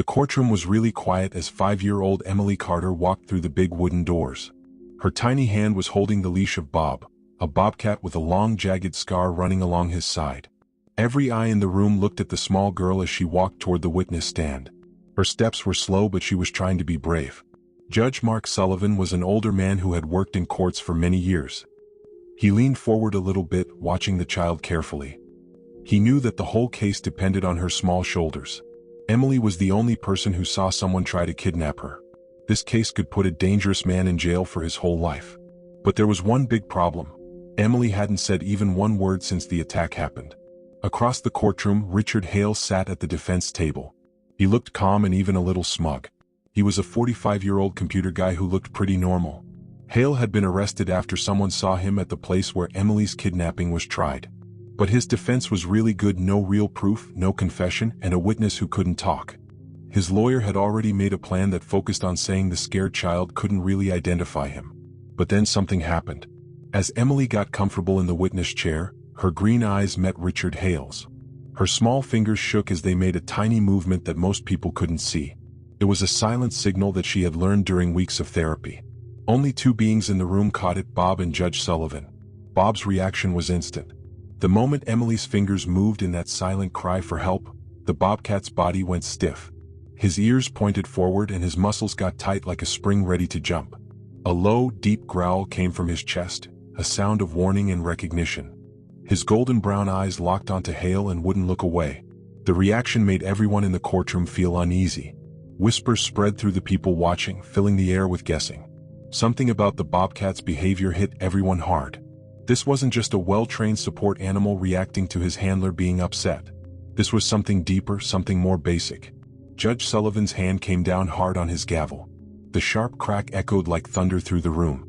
The courtroom was really quiet as 5-year-old Emily Carter walked through the big wooden doors. Her tiny hand was holding the leash of Bob, a bobcat with a long jagged scar running along his side. Every eye in the room looked at the small girl as she walked toward the witness stand. Her steps were slow, but she was trying to be brave. Judge Mark Sullivan was an older man who had worked in courts for many years. He leaned forward a little bit, watching the child carefully. He knew that the whole case depended on her small shoulders. Emily was the only person who saw someone try to kidnap her. This case could put a dangerous man in jail for his whole life. But there was one big problem. Emily hadn't said even one word since the attack happened. Across the courtroom, Richard Hale sat at the defense table. He looked calm and even a little smug. He was a 45-year-old computer guy who looked pretty normal. Hale had been arrested after someone saw him at the place where Emily's kidnapping was tried. But his defense was really good: no real proof, no confession, and a witness who couldn't talk. His lawyer had already made a plan that focused on saying the scared child couldn't really identify him. But then something happened. As Emily got comfortable in the witness chair, her green eyes met Richard Hale's. Her small fingers shook as they made a tiny movement that most people couldn't see. It was a silent signal that she had learned during weeks of therapy. Only two beings in the room caught it: Bob and Judge Sullivan. Bob's reaction was instant. The moment Emily's fingers moved in that silent cry for help, the bobcat's body went stiff. His ears pointed forward and his muscles got tight like a spring ready to jump. A low, deep growl came from his chest, a sound of warning and recognition. His golden brown eyes locked onto Hale and wouldn't look away. The reaction made everyone in the courtroom feel uneasy. Whispers spread through the people watching, filling the air with guessing. Something about the bobcat's behavior hit everyone hard. This wasn't just a well-trained support animal reacting to his handler being upset. This was something deeper, something more basic. Judge Sullivan's hand came down hard on his gavel. The sharp crack echoed like thunder through the room.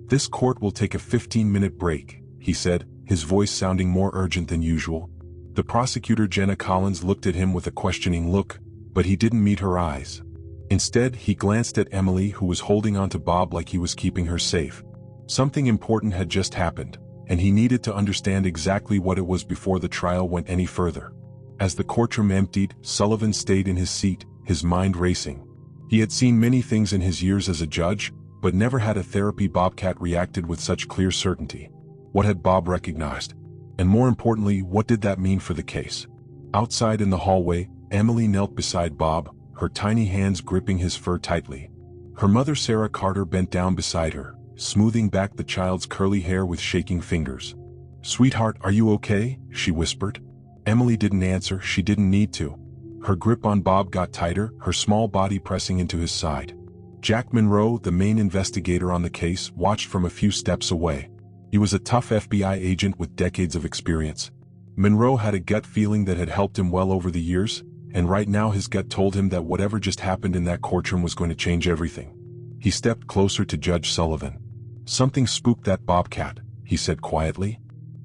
"This court will take a 15-minute break," he said, his voice sounding more urgent than usual. The prosecutor, Jenna Collins, looked at him with a questioning look, but he didn't meet her eyes. Instead, he glanced at Emily, who was holding onto Bob like he was keeping her safe. Something important had just happened, and he needed to understand exactly what it was before the trial went any further. As the courtroom emptied, Sullivan stayed in his seat, his mind racing. He had seen many things in his years as a judge, but never had a therapy bobcat reacted with such clear certainty. What had Bob recognized? And more importantly, what did that mean for the case? Outside in the hallway, Emily knelt beside Bob, her tiny hands gripping his fur tightly. Her mother, Sarah Carter, bent down beside her, smoothing back the child's curly hair with shaking fingers. "Sweetheart, are you okay?" she whispered. Emily didn't answer. She didn't need to. Her grip on Bob got tighter, her small body pressing into his side. Jack Monroe, the main investigator on the case, watched from a few steps away. He was a tough FBI agent with decades of experience. Monroe had a gut feeling that had helped him well over the years, and right now his gut told him that whatever just happened in that courtroom was going to change everything. He stepped closer to Judge Sullivan. "Something spooked that bobcat," he said quietly.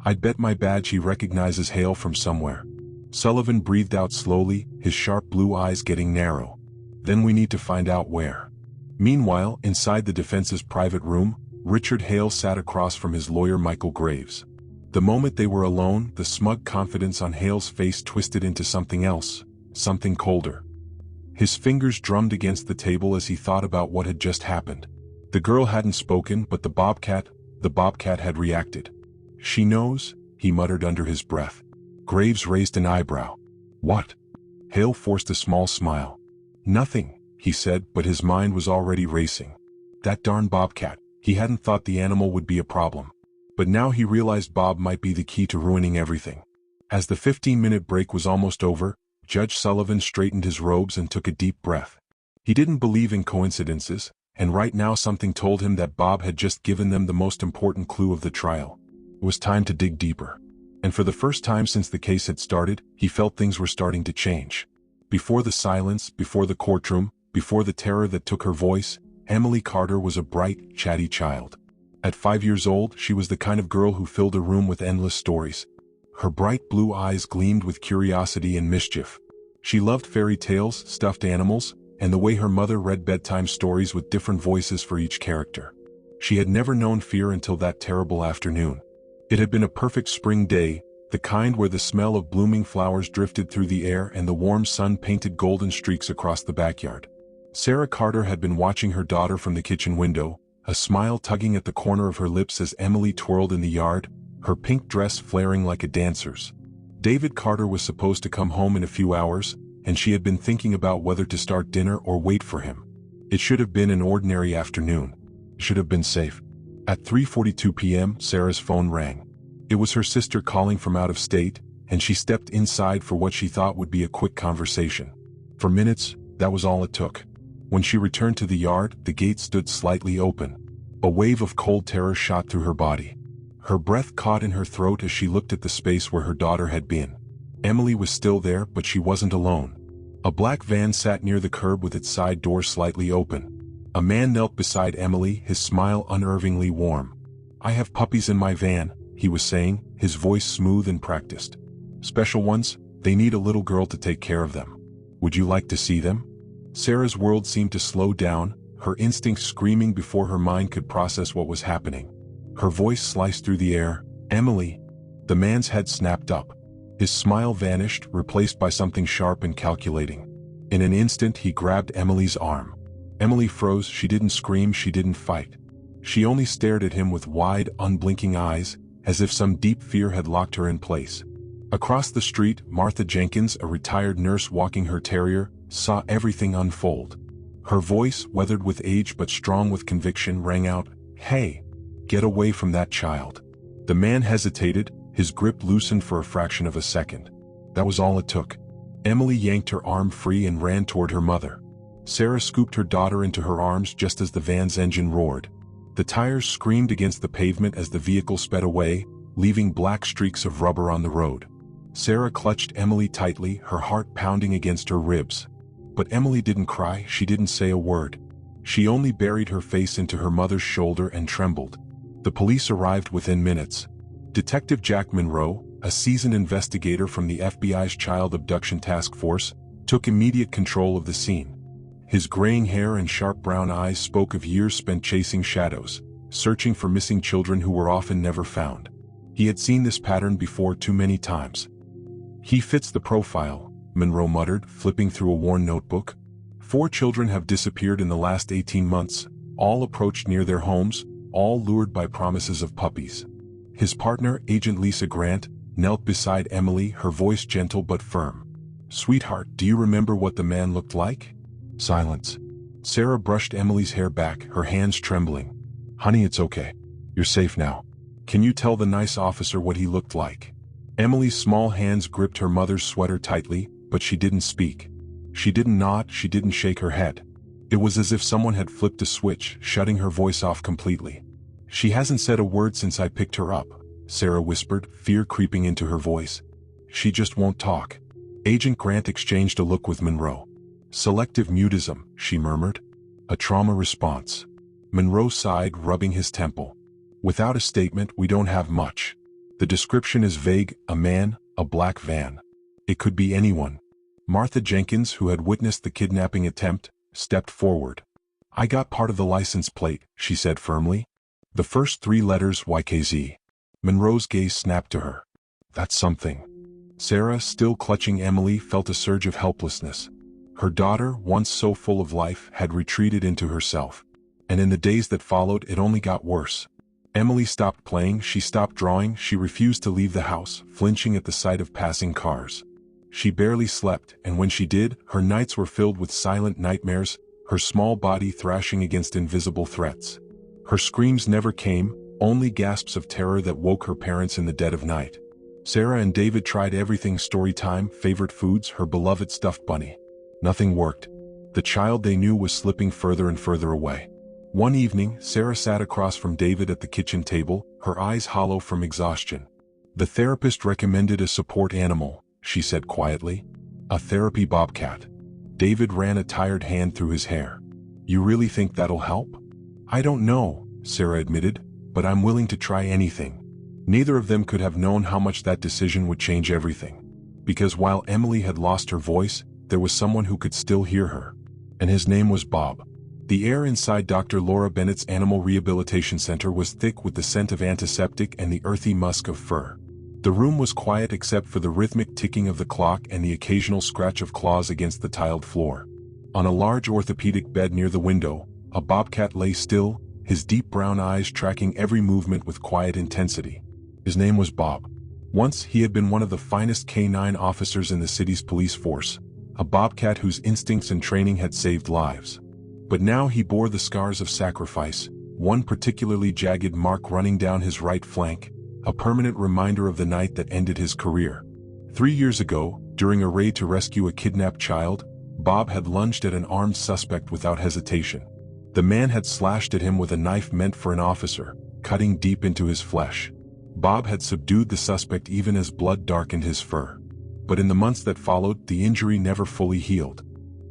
"I'd bet my badge he recognizes Hale from somewhere." Sullivan breathed out slowly, his sharp blue eyes getting narrow. "Then we need to find out where." Meanwhile, inside the defense's private room, Richard Hale sat across from his lawyer Michael Graves. The moment they were alone, the smug confidence on Hale's face twisted into something else, something colder. His fingers drummed against the table as he thought about what had just happened. The girl hadn't spoken, but the bobcat had reacted. "She knows," he muttered under his breath. Graves raised an eyebrow. "What?" Hale forced a small smile. "Nothing," he said, but his mind was already racing. That darn bobcat. He hadn't thought the animal would be a problem. But now he realized Bob might be the key to ruining everything. As the 15-minute break was almost over, Judge Sullivan straightened his robes and took a deep breath. He didn't believe in coincidences, and right now something told him that Bob had just given them the most important clue of the trial. It was time to dig deeper. And for the first time since the case had started, he felt things were starting to change. Before the silence, before the courtroom, before the terror that took her voice, Emily Carter was a bright, chatty child. At 5 years old, she was the kind of girl who filled a room with endless stories. Her bright blue eyes gleamed with curiosity and mischief. She loved fairy tales, stuffed animals, and the way her mother read bedtime stories with different voices for each character. She had never known fear until that terrible afternoon. It had been a perfect spring day, the kind where the smell of blooming flowers drifted through the air and the warm sun painted golden streaks across the backyard. Sarah Carter had been watching her daughter from the kitchen window, a smile tugging at the corner of her lips as Emily twirled in the yard, her pink dress flaring like a dancer's. David Carter was supposed to come home in a few hours, and she had been thinking about whether to start dinner or wait for him. It should have been an ordinary afternoon. It should have been safe. At 3:42 p.m., Sarah's phone rang. It was her sister calling from out of state, and she stepped inside for what she thought would be a quick conversation. For minutes, that was all it took. When she returned to the yard, the gate stood slightly open. A wave of cold terror shot through her body. Her breath caught in her throat as she looked at the space where her daughter had been. Emily was still there, but she wasn't alone. A black van sat near the curb with its side door slightly open. A man knelt beside Emily, his smile unnervingly warm. "I have puppies in my van," he was saying, his voice smooth and practiced. "Special ones, they need a little girl to take care of them. Would you like to see them?" Sarah's world seemed to slow down, her instincts screaming before her mind could process what was happening. Her voice sliced through the air. "Emily." The man's head snapped up. His smile vanished, replaced by something sharp and calculating. In an instant he grabbed Emily's arm. Emily froze. She didn't scream, she didn't fight. She only stared at him with wide, unblinking eyes, as if some deep fear had locked her in place. Across the street, Martha Jenkins, a retired nurse walking her terrier, saw everything unfold. Her voice, weathered with age but strong with conviction, rang out, "Hey, get away from that child." The man hesitated, his grip loosened for a fraction of a second. That was all it took. Emily yanked her arm free and ran toward her mother. Sarah scooped her daughter into her arms just as the van's engine roared. The tires screamed against the pavement as the vehicle sped away, leaving black streaks of rubber on the road. Sarah clutched Emily tightly, her heart pounding against her ribs. But Emily didn't cry, she didn't say a word. She only buried her face into her mother's shoulder and trembled. The police arrived within minutes. Detective Jack Monroe, a seasoned investigator from the FBI's Child Abduction Task Force, took immediate control of the scene. His graying hair and sharp brown eyes spoke of years spent chasing shadows, searching for missing children who were often never found. He had seen this pattern before too many times. "He fits the profile," Monroe muttered, flipping through a worn notebook. 4 children have disappeared in the last 18 months, all approached near their homes, all lured by promises of puppies. His partner, Agent Lisa Grant, knelt beside Emily, her voice gentle but firm. "Sweetheart, do you remember what the man looked like?" Silence. Sarah brushed Emily's hair back, her hands trembling. "Honey, it's okay. You're safe now. Can you tell the nice officer what he looked like?" Emily's small hands gripped her mother's sweater tightly, but she didn't speak. She didn't nod, she didn't shake her head. It was as if someone had flipped a switch, shutting her voice off completely. "She hasn't said a word since I picked her up," Sarah whispered, fear creeping into her voice. "She just won't talk." Agent Grant exchanged a look with Monroe. "Selective mutism," she murmured. "A trauma response." Monroe sighed, rubbing his temple. "Without a statement, we don't have much. The description is vague, a man, a black van. It could be anyone." Martha Jenkins, who had witnessed the kidnapping attempt, stepped forward. "I got part of the license plate," she said firmly. "The first 3 letters YKZ." Monroe's gaze snapped to her. "That's something." Sarah, still clutching Emily, felt a surge of helplessness. Her daughter, once so full of life, had retreated into herself. And in the days that followed, it only got worse. Emily stopped playing, she stopped drawing, she refused to leave the house, flinching at the sight of passing cars. She barely slept, and when she did, her nights were filled with silent nightmares, her small body thrashing against invisible threats. Her screams never came, only gasps of terror that woke her parents in the dead of night. Sarah and David tried everything: story time, favorite foods, her beloved stuffed bunny. Nothing worked. The child they knew was slipping further and further away. One evening, Sarah sat across from David at the kitchen table, her eyes hollow from exhaustion. "The therapist recommended a support animal," she said quietly. "A therapy bobcat." David ran a tired hand through his hair. "You really think that'll help?" "I don't know," Sarah admitted, "but I'm willing to try anything." Neither of them could have known how much that decision would change everything. Because while Emily had lost her voice, there was someone who could still hear her. And his name was Bob. The air inside Dr. Laura Bennett's Animal Rehabilitation Center was thick with the scent of antiseptic and the earthy musk of fur. The room was quiet except for the rhythmic ticking of the clock and the occasional scratch of claws against the tiled floor. On a large orthopedic bed near the window, a bobcat lay still, his deep brown eyes tracking every movement with quiet intensity. His name was Bob. Once he had been one of the finest canine officers in the city's police force, a bobcat whose instincts and training had saved lives. But now he bore the scars of sacrifice, one particularly jagged mark running down his right flank, a permanent reminder of the night that ended his career. 3 years ago, during a raid to rescue a kidnapped child, Bob had lunged at an armed suspect without hesitation. The man had slashed at him with a knife meant for an officer, cutting deep into his flesh. Bob had subdued the suspect even as blood darkened his fur. But in the months that followed, the injury never fully healed.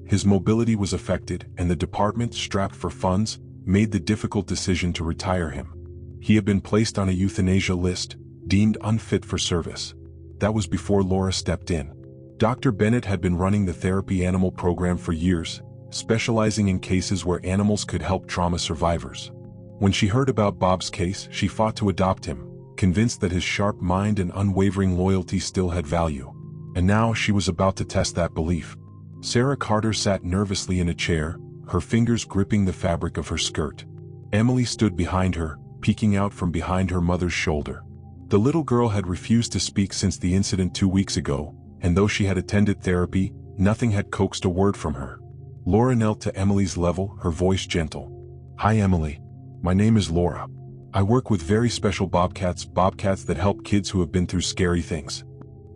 His mobility was affected, and the department, strapped for funds, made the difficult decision to retire him. He had been placed on a euthanasia list, deemed unfit for service. That was before Laura stepped in. Dr. Bennett had been running the therapy animal program for years, specializing in cases where animals could help trauma survivors. When she heard about Bob's case, she fought to adopt him, convinced that his sharp mind and unwavering loyalty still had value. And now she was about to test that belief. Sarah Carter sat nervously in a chair, her fingers gripping the fabric of her skirt. Emily stood behind her, peeking out from behind her mother's shoulder. The little girl had refused to speak since the incident 2 weeks ago, and though she had attended therapy, nothing had coaxed a word from her. Laura knelt to Emily's level, her voice gentle. "Hi Emily. My name is Laura. I work with very special bobcats that help kids who have been through scary things."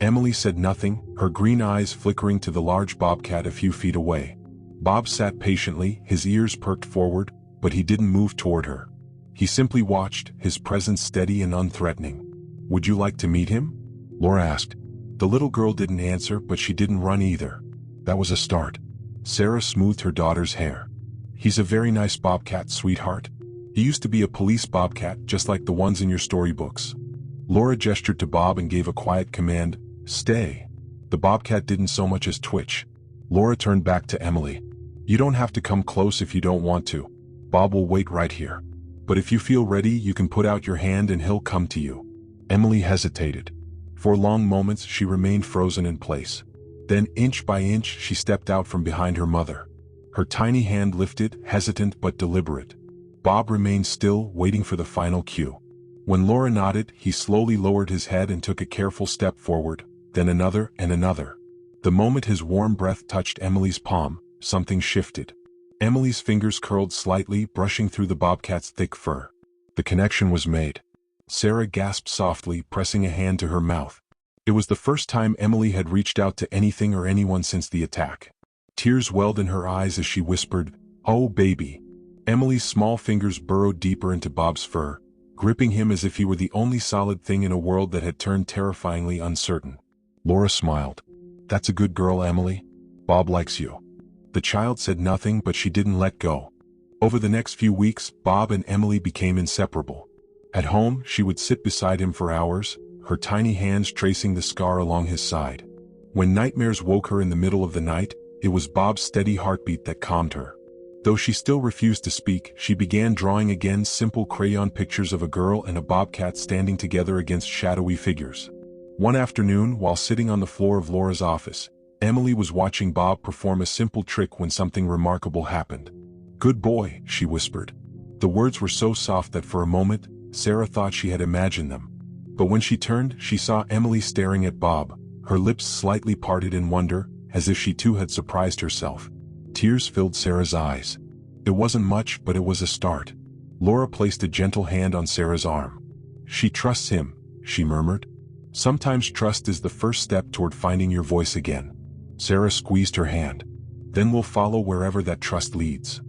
Emily said nothing, her green eyes flickering to the large bobcat a few feet away. Bob sat patiently, his ears perked forward, but he didn't move toward her. He simply watched, his presence steady and unthreatening. "Would you like to meet him?" Laura asked. The little girl didn't answer, but she didn't run either. That was a start. Sarah smoothed her daughter's hair. "He's a very nice bobcat, sweetheart. He used to be a police bobcat just like the ones in your storybooks." Laura gestured to Bob and gave a quiet command, "Stay." The bobcat didn't so much as twitch. Laura turned back to Emily. "You don't have to come close if you don't want to. Bob will wait right here. But if you feel ready, you can put out your hand and he'll come to you." Emily hesitated. For long moments she remained frozen in place. Then, inch by inch, she stepped out from behind her mother. Her tiny hand lifted, hesitant but deliberate. Bob remained still, waiting for the final cue. When Laura nodded, he slowly lowered his head and took a careful step forward, then another and another. The moment his warm breath touched Emily's palm, something shifted. Emily's fingers curled slightly, brushing through the bobcat's thick fur. The connection was made. Sarah gasped softly, pressing a hand to her mouth. It was the first time Emily had reached out to anything or anyone since the attack. Tears welled in her eyes as she whispered, "Oh, baby." Emily's small fingers burrowed deeper into Bob's fur, gripping him as if he were the only solid thing in a world that had turned terrifyingly uncertain. Laura smiled. "That's a good girl, Emily. Bob likes you." The child said nothing, but she didn't let go. Over the next few weeks, Bob and Emily became inseparable. At home, she would sit beside him for hours, her tiny hands tracing the scar along his side. When nightmares woke her in the middle of the night, it was Bob's steady heartbeat that calmed her. Though she still refused to speak, she began drawing again, simple crayon pictures of a girl and a bobcat standing together against shadowy figures. One afternoon, while sitting on the floor of Laura's office, Emily was watching Bob perform a simple trick when something remarkable happened. "Good boy," she whispered. The words were so soft that for a moment, Sarah thought she had imagined them. But when she turned, she saw Emily staring at Bob, her lips slightly parted in wonder, as if she too had surprised herself. Tears filled Sarah's eyes. It wasn't much, but it was a start. Laura placed a gentle hand on Sarah's arm. "She trusts him," she murmured. "Sometimes trust is the first step toward finding your voice again." Sarah squeezed her hand. "Then we'll follow wherever that trust leads."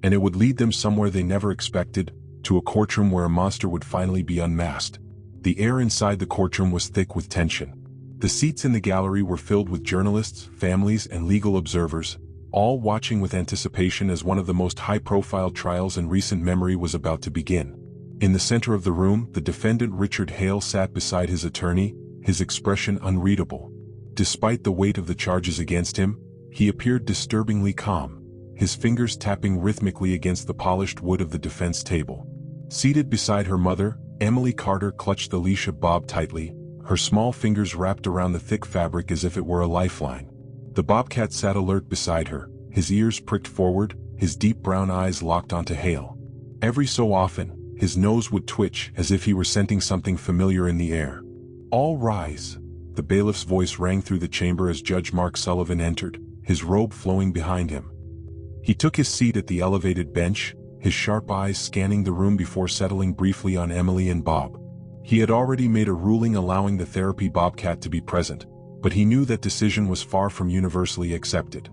And it would lead them somewhere they never expected, to a courtroom where a monster would finally be unmasked. The air inside the courtroom was thick with tension. The seats in the gallery were filled with journalists, families, and legal observers, all watching with anticipation as one of the most high-profile trials in recent memory was about to begin. In the center of the room, the defendant Richard Hale sat beside his attorney, his expression unreadable. Despite the weight of the charges against him, he appeared disturbingly calm, his fingers tapping rhythmically against the polished wood of the defense table. Seated beside her mother, Emily Carter clutched the leash of Bob tightly, her small fingers wrapped around the thick fabric as if it were a lifeline. The bobcat sat alert beside her, his ears pricked forward, his deep brown eyes locked onto Hale. Every so often, his nose would twitch as if he were scenting something familiar in the air. "All rise." The bailiff's voice rang through the chamber as Judge Mark Sullivan entered, his robe flowing behind him. He took his seat at the elevated bench, his sharp eyes scanning the room before settling briefly on Emily and Bob. He had already made a ruling allowing the therapy bobcat to be present, but he knew that decision was far from universally accepted.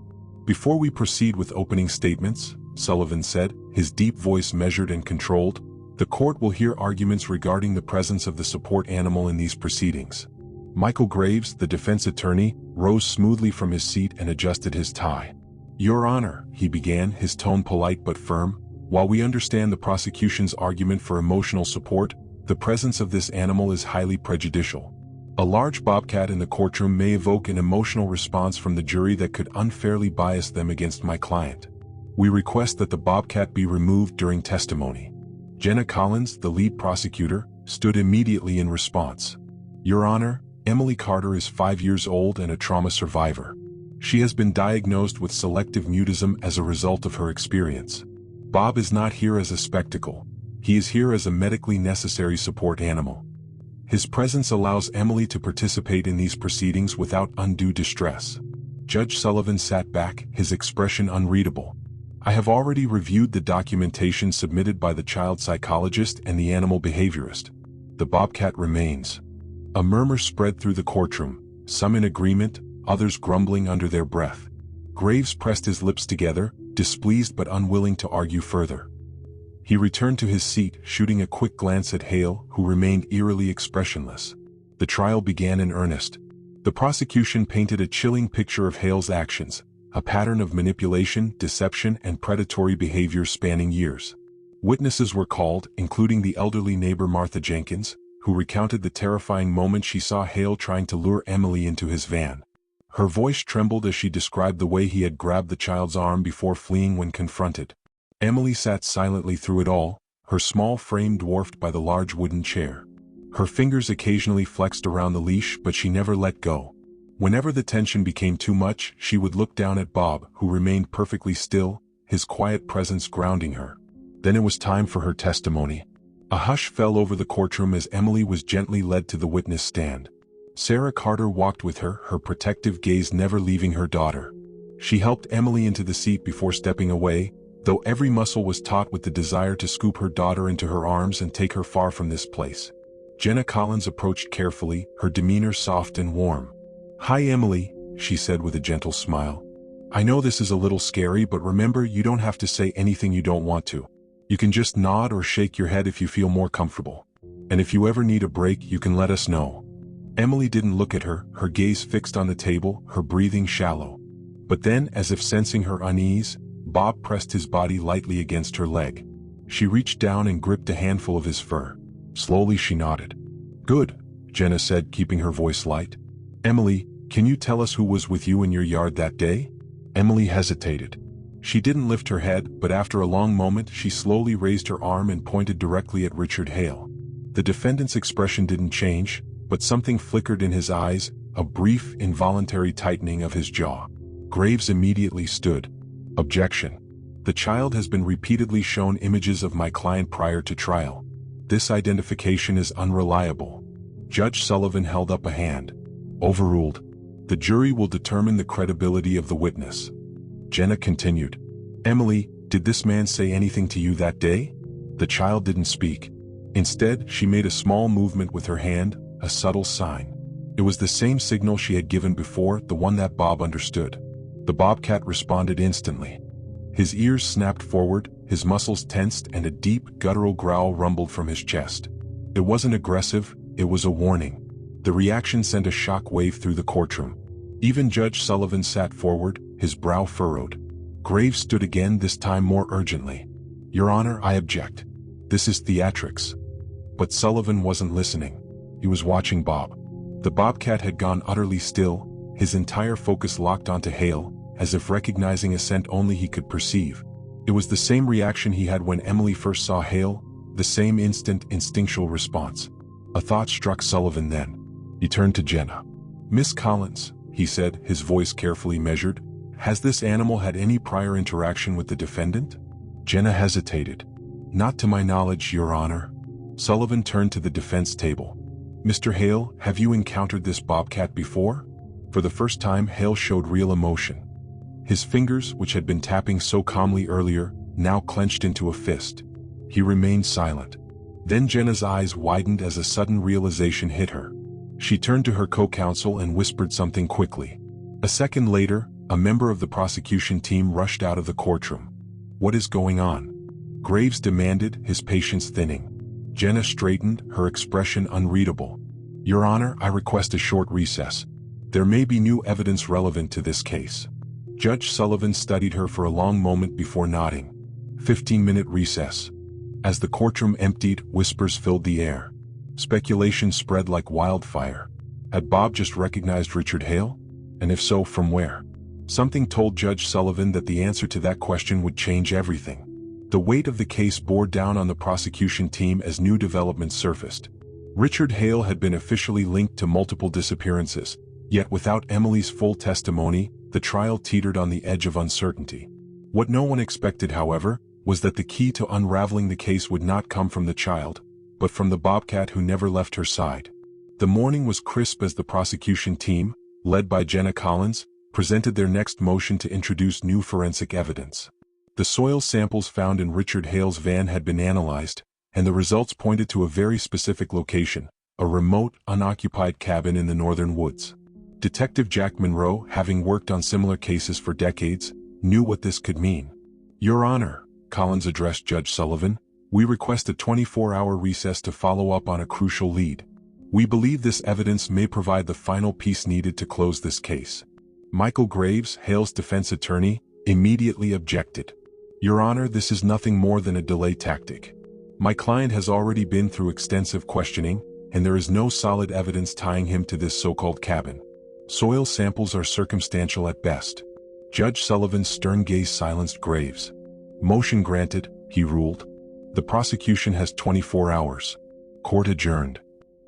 "Before we proceed with opening statements," Sullivan said, his deep voice measured and controlled, "the court will hear arguments regarding the presence of the support animal in these proceedings." Michael Graves, the defense attorney, rose smoothly from his seat and adjusted his tie. "Your Honor," he began, his tone polite but firm, "while we understand the prosecution's argument for emotional support, the presence of this animal is highly prejudicial. A large bobcat in the courtroom may evoke an emotional response from the jury that could unfairly bias them against my client. We request that the bobcat be removed during testimony." Jenna Collins, the lead prosecutor, stood immediately in response. "Your Honor, Emily Carter is 5 years old and a trauma survivor. She has been diagnosed with selective mutism as a result of her experience. Bob is not here as a spectacle. He is here as a medically necessary support animal. His presence allows Emily to participate in these proceedings without undue distress." Judge Sullivan sat back, his expression unreadable. "I have already reviewed the documentation submitted by the child psychologist and the animal behaviorist. The bobcat remains." A murmur spread through the courtroom, some in agreement, others grumbling under their breath. Graves pressed his lips together, displeased but unwilling to argue further. He returned to his seat, shooting a quick glance at Hale, who remained eerily expressionless. The trial began in earnest. The prosecution painted a chilling picture of Hale's actions, a pattern of manipulation, deception, and predatory behavior spanning years. Witnesses were called, including the elderly neighbor Martha Jenkins, who recounted the terrifying moment she saw Hale trying to lure Emily into his van. Her voice trembled as she described the way he had grabbed the child's arm before fleeing when confronted. Emily sat silently through it all, her small frame dwarfed by the large wooden chair. Her fingers occasionally flexed around the leash, but she never let go. Whenever the tension became too much, she would look down at Bob, who remained perfectly still, his quiet presence grounding her. Then it was time for her testimony. A hush fell over the courtroom as Emily was gently led to the witness stand. Sarah Carter walked with her, her protective gaze never leaving her daughter. She helped Emily into the seat before stepping away, though every muscle was taut with the desire to scoop her daughter into her arms and take her far from this place. Jenna Collins approached carefully, her demeanor soft and warm. "Hi Emily," she said with a gentle smile. "I know this is a little scary, but remember, you don't have to say anything you don't want to. You can just nod or shake your head if you feel more comfortable. And if you ever need a break, you can let us know." Emily didn't look at her, her gaze fixed on the table, her breathing shallow. But then, as if sensing her unease, Bob pressed his body lightly against her leg. She reached down and gripped a handful of his fur. Slowly she nodded. "Good," Jenna said, keeping her voice light. "Emily, can you tell us who was with you in your yard that day?" Emily hesitated. She didn't lift her head, but after a long moment she slowly raised her arm and pointed directly at Richard Hale. The defendant's expression didn't change, but something flickered in his eyes, a brief, involuntary tightening of his jaw. Graves immediately stood. "Objection. The child has been repeatedly shown images of my client prior to trial. This identification is unreliable." Judge Sullivan held up a hand. "Overruled. The jury will determine the credibility of the witness." Jenna continued. "Emily, did this man say anything to you that day?" The child didn't speak. Instead, she made a small movement with her hand, a subtle sign. It was the same signal she had given before, the one that Bob understood. The bobcat responded instantly. His ears snapped forward, his muscles tensed, and a deep, guttural growl rumbled from his chest. It wasn't aggressive, it was a warning. The reaction sent a shock wave through the courtroom. Even Judge Sullivan sat forward, his brow furrowed. Graves stood again, this time more urgently. "Your Honor, I object. This is theatrics." But Sullivan wasn't listening. He was watching Bob. The bobcat had gone utterly still, his entire focus locked onto Hale, as if recognizing a scent only he could perceive. It was the same reaction he had when Emily first saw Hale, the same instant, instinctual response. A thought struck Sullivan then. He turned to Jenna. "Miss Collins," he said, his voice carefully measured, "has this animal had any prior interaction with the defendant?" Jenna hesitated. "Not to my knowledge, Your Honor." Sullivan turned to the defense table. "Mr. Hale, have you encountered this bobcat before?" For the first time, Hale showed real emotion. His fingers, which had been tapping so calmly earlier, now clenched into a fist. He remained silent. Then Jenna's eyes widened as a sudden realization hit her. She turned to her co-counsel and whispered something quickly. A second later, a member of the prosecution team rushed out of the courtroom. "What is going on?" Graves demanded, his patience thinning. Jenna straightened, her expression unreadable. "Your Honor, I request a short recess. There may be new evidence relevant to this case." Judge Sullivan studied her for a long moment before nodding. 15-minute recess. As the courtroom emptied, whispers filled the air. Speculation spread like wildfire. Had Bob just recognized Richard Hale? And if so, from where? Something told Judge Sullivan that the answer to that question would change everything. The weight of the case bore down on the prosecution team as new developments surfaced. Richard Hale had been officially linked to multiple disappearances, yet without Emily's full testimony, the trial teetered on the edge of uncertainty. What no one expected, however, was that the key to unraveling the case would not come from the child, but from the bobcat who never left her side. The morning was crisp as the prosecution team, led by Jenna Collins, presented their next motion to introduce new forensic evidence. The soil samples found in Richard Hale's van had been analyzed, and the results pointed to a very specific location, a remote, unoccupied cabin in the northern woods. Detective Jack Monroe, having worked on similar cases for decades, knew what this could mean. "Your Honor," Collins addressed Judge Sullivan, "we request a 24-hour recess to follow up on a crucial lead. We believe this evidence may provide the final piece needed to close this case." Michael Graves, Hale's defense attorney, immediately objected. "Your Honor, this is nothing more than a delay tactic. My client has already been through extensive questioning, and there is no solid evidence tying him to this so-called cabin. Soil samples are circumstantial at best." Judge Sullivan's stern gaze silenced Graves. "Motion granted," he ruled. "The prosecution has 24 hours. Court adjourned."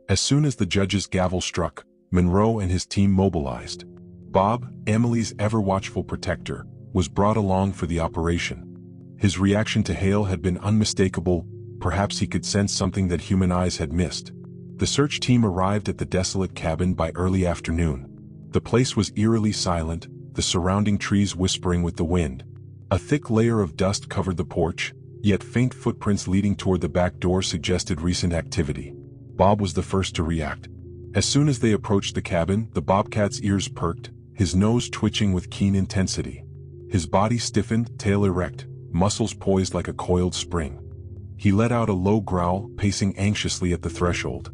As soon as the judge's gavel struck, Monroe and his team mobilized. Bob, Emily's ever-watchful protector, was brought along for the operation. His reaction to Hale had been unmistakable. Perhaps he could sense something that human eyes had missed. The search team arrived at the desolate cabin by early afternoon. The place was eerily silent, the surrounding trees whispering with the wind. A thick layer of dust covered the porch, yet faint footprints leading toward the back door suggested recent activity. Bob was the first to react. As soon as they approached the cabin, the bobcat's ears perked, his nose twitching with keen intensity. His body stiffened, tail erect, muscles poised like a coiled spring. He let out a low growl, pacing anxiously at the threshold.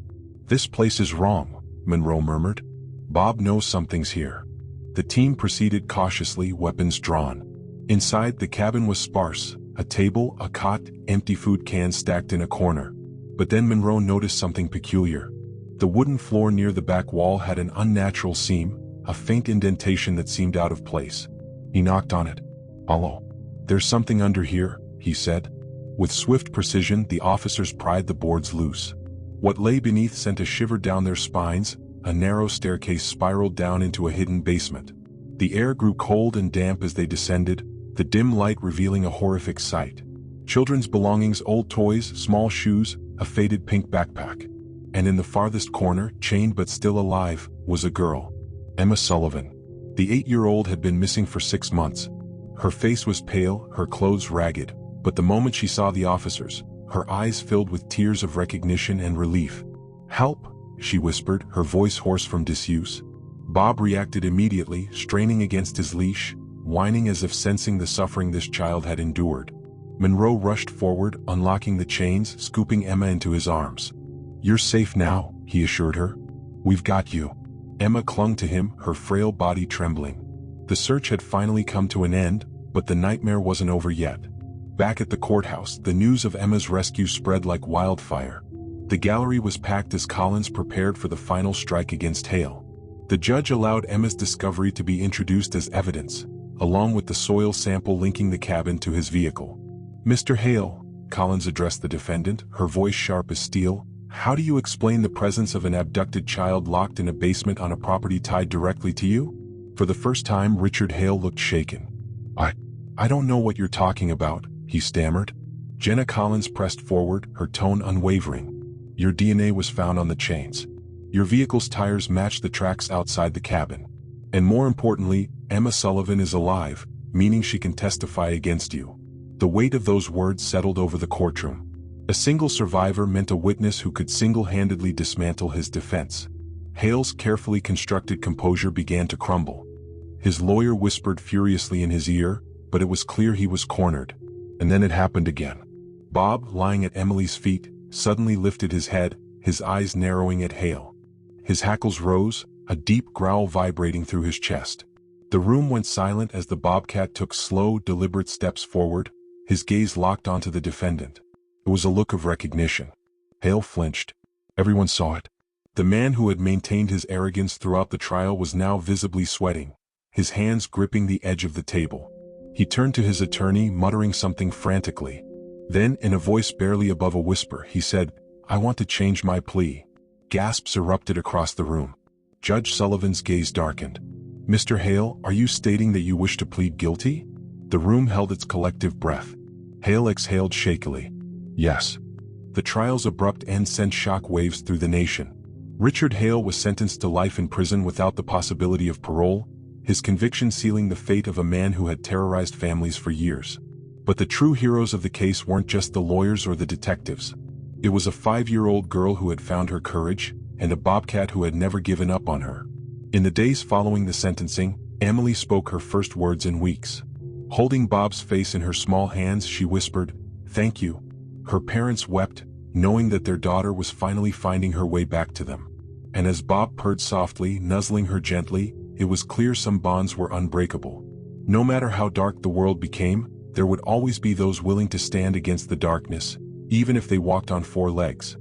"This place is wrong," Monroe murmured. "Bob knows something's here." The team proceeded cautiously, weapons drawn. Inside, the cabin was sparse, a table, a cot, empty food cans stacked in a corner. But then Monroe noticed something peculiar. The wooden floor near the back wall had an unnatural seam, a faint indentation that seemed out of place. He knocked on it. "Hello. There's something under here," he said. With swift precision, the officers pried the boards loose. What lay beneath sent a shiver down their spines. A narrow staircase spiraled down into a hidden basement. The air grew cold and damp as they descended, the dim light revealing a horrific sight. Children's belongings, old toys, small shoes, a faded pink backpack. And in the farthest corner, chained but still alive, was a girl. Emma Sullivan. The 8-year-old had been missing for 6 months. Her face was pale, her clothes ragged, but the moment she saw the officers, her eyes filled with tears of recognition and relief. "Help!" she whispered, her voice hoarse from disuse. Bob reacted immediately, straining against his leash, whining as if sensing the suffering this child had endured. Monroe rushed forward, unlocking the chains, scooping Emma into his arms. "You're safe now," he assured her. "We've got you." Emma clung to him, her frail body trembling. The search had finally come to an end, but the nightmare wasn't over yet. Back at the courthouse, the news of Emma's rescue spread like wildfire. The gallery was packed as Collins prepared for the final strike against Hale. The judge allowed Emma's discovery to be introduced as evidence, along with the soil sample linking the cabin to his vehicle. "Mr. Hale," Collins addressed the defendant, her voice sharp as steel, How do you explain the presence of an abducted child locked in a basement on a property tied directly to you? For the first time, Richard Hale looked shaken. I don't know what you're talking about, he stammered. Jenna Collins pressed forward, her tone unwavering. Your DNA was found on the chains. Your vehicle's tires matched the tracks outside the cabin. And more importantly, Emma Sullivan is alive, meaning she can testify against you. The weight of those words settled over the courtroom. A single survivor meant a witness who could single-handedly dismantle his defense. Hale's carefully constructed composure began to crumble. His lawyer whispered furiously in his ear, but it was clear he was cornered. And then it happened again. Bob, lying at Emily's feet, suddenly lifted his head, his eyes narrowing at Hale. His hackles rose, a deep growl vibrating through his chest. The room went silent as the Bobcat took slow, deliberate steps forward, his gaze locked onto the defendant. It was a look of recognition. Hale flinched. Everyone saw it. The man who had maintained his arrogance throughout the trial was now visibly sweating, his hands gripping the edge of the table. He turned to his attorney, muttering something frantically. Then, in a voice barely above a whisper, he said, "I want to change my plea." Gasps erupted across the room. Judge Sullivan's gaze darkened. "Mr. Hale, are you stating that you wish to plead guilty?" The room held its collective breath. Hale exhaled shakily. "Yes." The trial's abrupt end sent shock waves through the nation. Richard Hale was sentenced to life in prison without the possibility of parole, his conviction sealing the fate of a man who had terrorized families for years. But the true heroes of the case weren't just the lawyers or the detectives. It was a 5-year-old girl who had found her courage, and a Bobcat who had never given up on her. In the days following the sentencing, Emily spoke her first words in weeks. Holding Bob's face in her small hands, she whispered, "Thank you." Her parents wept, knowing that their daughter was finally finding her way back to them. And as Bob purred softly, nuzzling her gently, it was clear some bonds were unbreakable. No matter how dark the world became, there would always be those willing to stand against the darkness, even if they walked on 4 legs.